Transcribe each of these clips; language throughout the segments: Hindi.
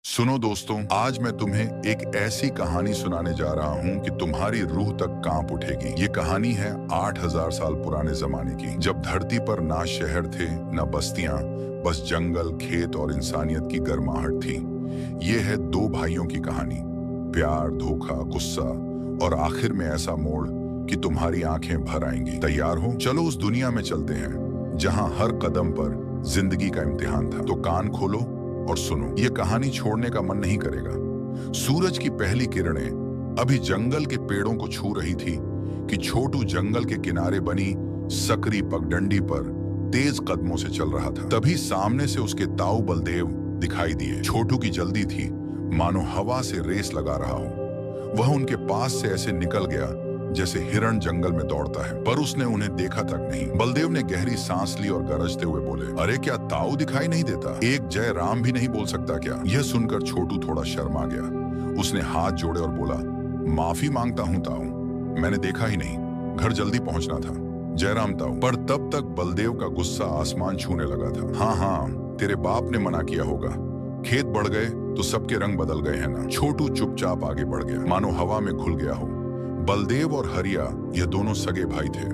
सुनो दोस्तों, आज मैं तुम्हें एक ऐसी कहानी सुनाने जा रहा हूँ कि तुम्हारी रूह तक कांप उठेगी। ये कहानी है 8000 साल पुराने जमाने की, जब धरती पर ना शहर थे ना बस्तियां, बस जंगल, खेत और इंसानियत की गर्माहट थी। ये है दो भाइयों की कहानी, प्यार, धोखा, गुस्सा और आखिर में ऐसा मोड़ कि तुम्हारी आंखें भर आएंगी। तैयार हो? चलो उस दुनिया में चलते हैं जहाँ हर कदम पर जिंदगी का इम्तिहान था। तो कान खोलो और सुनो, ये कहानी छोड़ने का मन नहीं करेगा। सूरज की पहली किरणें अभी जंगल के पेड़ों को छू रही थी कि छोटू जंगल के किनारे बनी सकरी पगडंडी पर तेज कदमों से चल रहा था। तभी सामने से उसके ताऊ बलदेव दिखाई दिए। छोटू की जल्दी थी, मानो हवा से रेस लगा रहा हो। वह उनके पास से ऐसे निकल गया जैसे हिरण जंगल में दौड़ता है, पर उसने उन्हें देखा तक नहीं। बलदेव ने गहरी सांस ली और गरजते हुए बोले, अरे क्या ताऊ दिखाई नहीं देता? एक जय राम भी नहीं बोल सकता क्या? यह सुनकर छोटू थोड़ा शर्मा गया। उसने हाथ जोड़े और बोला, माफी मांगता हूँ ताऊ, मैंने देखा ही नहीं, घर जल्दी पहुंचना था। जयराम ताऊ। पर तब तक बलदेव का गुस्सा आसमान छूने लगा था। हाँ हाँ, तेरे बाप ने मना किया होगा। खेत बढ़ गए तो सबके रंग बदल गए हैं ना। छोटू चुपचाप आगे बढ़ गया, मानो हवा में घुल गया हो। बलदेव और हरिया, ये दोनों सगे भाई थे।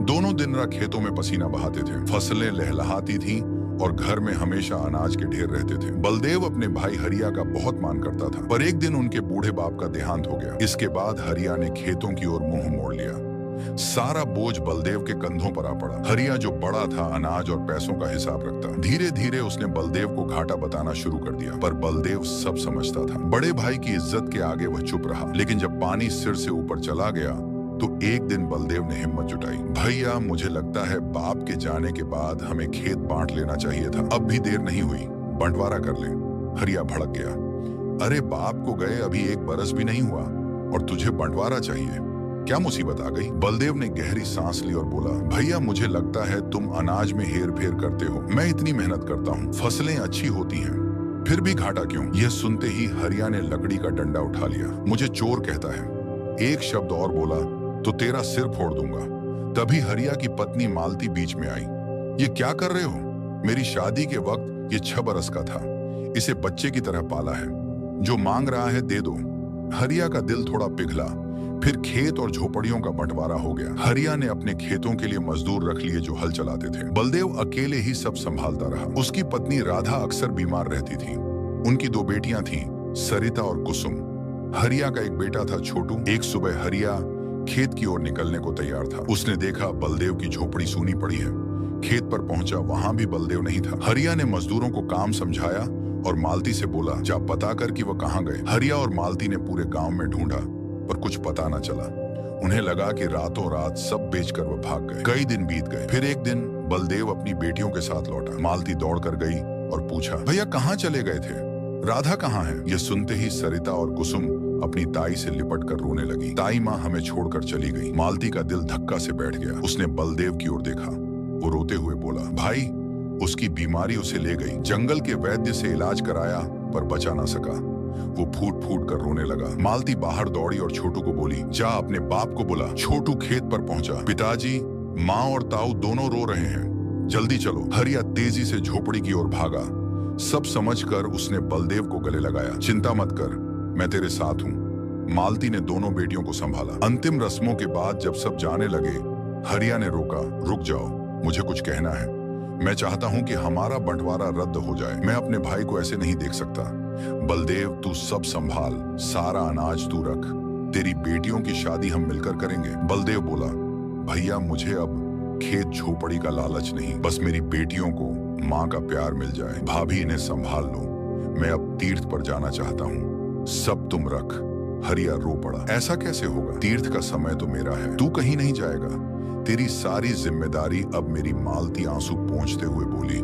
दोनों दिन रात खेतों में पसीना बहाते थे। फसलें लहलहाती थीं और घर में हमेशा अनाज के ढेर रहते थे। बलदेव अपने भाई हरिया का बहुत मान करता था, पर एक दिन उनके बूढ़े बाप का देहांत हो गया। इसके बाद हरिया ने खेतों की ओर मुंह मोड़ लिया। सारा बोझ बलदेव के कंधों पर आ पड़ा। हरिया जो बड़ा था, अनाज और पैसों का हिसाब रखता। धीरे धीरे उसने बलदेव को घाटा बताना शुरू कर दिया, पर बलदेव सब समझता था। बड़े भाई की इज्जत के आगे वह चुप रहा। लेकिन जब पानी सिर से ऊपर चला गया तो एक दिन बलदेव ने हिम्मत जुटाई। भैया, मुझे लगता है बाप के जाने के बाद हमें खेत बांट लेना चाहिए था। अब भी देर नहीं हुई, बंटवारा कर ले। हरिया भड़क गया, अरे बाप को गए अभी 1 बरस भी नहीं हुआ और तुझे बंटवारा चाहिए? क्या मुसीबत आ गई? बलदेव ने गहरी सांस ली और बोला, भैया मुझे लगता है तुम अनाज में हेर फेर करते हो। मैं इतनी मेहनत करता हूँ, फसलें अच्छी होती हैं, फिर भी घाटा क्यों? यह सुनते ही हरिया ने लकड़ी का डंडा उठा लिया। मुझे चोर कहता है। एक शब्द और बोला तो तेरा सिर फोड़ दूंगा। तभी हरिया की पत्नी मालती बीच में आई। ये क्या कर रहे हो? मेरी शादी के वक्त ये 6 बरस का था, इसे बच्चे की तरह पाला है, जो मांग रहा है दे दो। हरिया का दिल थोड़ा पिघला। फिर खेत और झोपड़ियों का बंटवारा हो गया। हरिया ने अपने खेतों के लिए मजदूर रख लिए जो हल चलाते थे। बलदेव अकेले ही सब संभालता रहा। उसकी पत्नी राधा अक्सर बीमार रहती थी। उनकी 2 बेटियां थीं, सरिता और कुसुम। हरिया का एक बेटा था, छोटू। एक सुबह हरिया खेत की ओर निकलने को तैयार था। उसने देखा बलदेव की झोपड़ी सूनी पड़ी है। खेत पर पहुंचा, वहां भी बलदेव नहीं था। हरिया ने मजदूरों को काम समझाया और मालती से बोला, जा पता कर कि वह कहाँ गए। हरिया और मालती ने पूरे गांव में ढूंढा, पर कुछ पता न चला। उन्हें लगा कि रातों रात सब बेचकर वह भाग गए। कई दिन बीत गए। फिर एक दिन बलदेव अपनी बेटियों के साथ लौटा। मालती दौड़कर गई और पूछा, भैया कहाँ चले गए थे? राधा कहाँ है? यह सुनते ही सरिता और कुसुम अपनी ताई से लिपटकर रोने लगी। ताई माँ हमें छोड़कर चली गई। मालती का दिल धक्का से बैठ गया। उसने बलदेव की ओर देखा। वो रोते हुए बोला, भाई उसकी बीमारी उसे ले गई। जंगल के वैद्य से इलाज कराया पर बचा ना सका। वो फूट फूट कर रोने लगा। मालती बाहर दौड़ी और छोटू को बोली, जा अपने बाप को बुला। छोटू खेत पर पहुंचा। पिताजी, माँ और ताऊ दोनों रो रहे हैं, जल्दी चलो। हरिया तेजी से झोपड़ी की ओर भागा। सब समझकर उसने बलदेव को गले लगाया। चिंता मत कर, मैं तेरे साथ हूँ। मालती ने दोनों बेटियों को संभाला। अंतिम रस्मों के बाद जब सब जाने लगे, हरिया ने रोका, रुक जाओ, मुझे कुछ कहना है। मैं चाहता हूँ कि हमारा बंटवारा रद्द हो जाए। मैं अपने भाई को ऐसे नहीं देख सकता। बलदेव, तू सब संभाल, सारा अनाज तू रख। तेरी बेटियों की शादी हम मिलकर करेंगे। बलदेव बोला, भैया मुझे अब खेत झोपड़ी का लालच नहीं, बस मेरी बेटियों को माँ का प्यार मिल जाए। भाभी इन्हें संभाल लो, मैं अब तीर्थ पर जाना चाहता हूँ, सब तुम रख। हरिया रो पड़ा, ऐसा कैसे होगा? तीर्थ का समय तो मेरा है, तू कहीं नहीं जाएगा। तेरी सारी जिम्मेदारी अब मेरी। मालती आंसू पोंछते हुए बोली,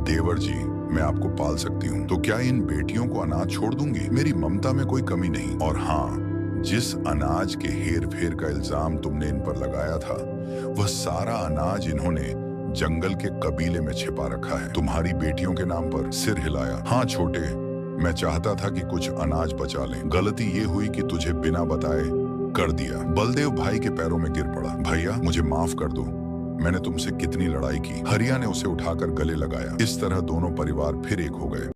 देवर जी मैं आपको पाल सकती हूँ, तो क्या इन बेटियों को अनाज छोड़ दूंगी? मेरी ममता में कोई कमी नहीं। और हाँ, जिस अनाज के हेर फेर का इल्जाम तुमने इन पर लगाया था, वह सारा अनाज इन्होंने जंगल के कबीले में छिपा रखा है, तुम्हारी बेटियों के नाम पर। सिर हिलाया। हाँ छोटे, मैं चाहता था कि कुछ अनाज बचा लें। गलती ये हुई कि तुझे बिना बताए कर दिया। बलदेव भाई के पैरों में गिर पड़ा। भैया मुझे माफ कर दो, मैंने तुमसे कितनी लड़ाई की। हरिया ने उसे उठाकर गले लगाया। इस तरह दोनों परिवार फिर एक हो गए।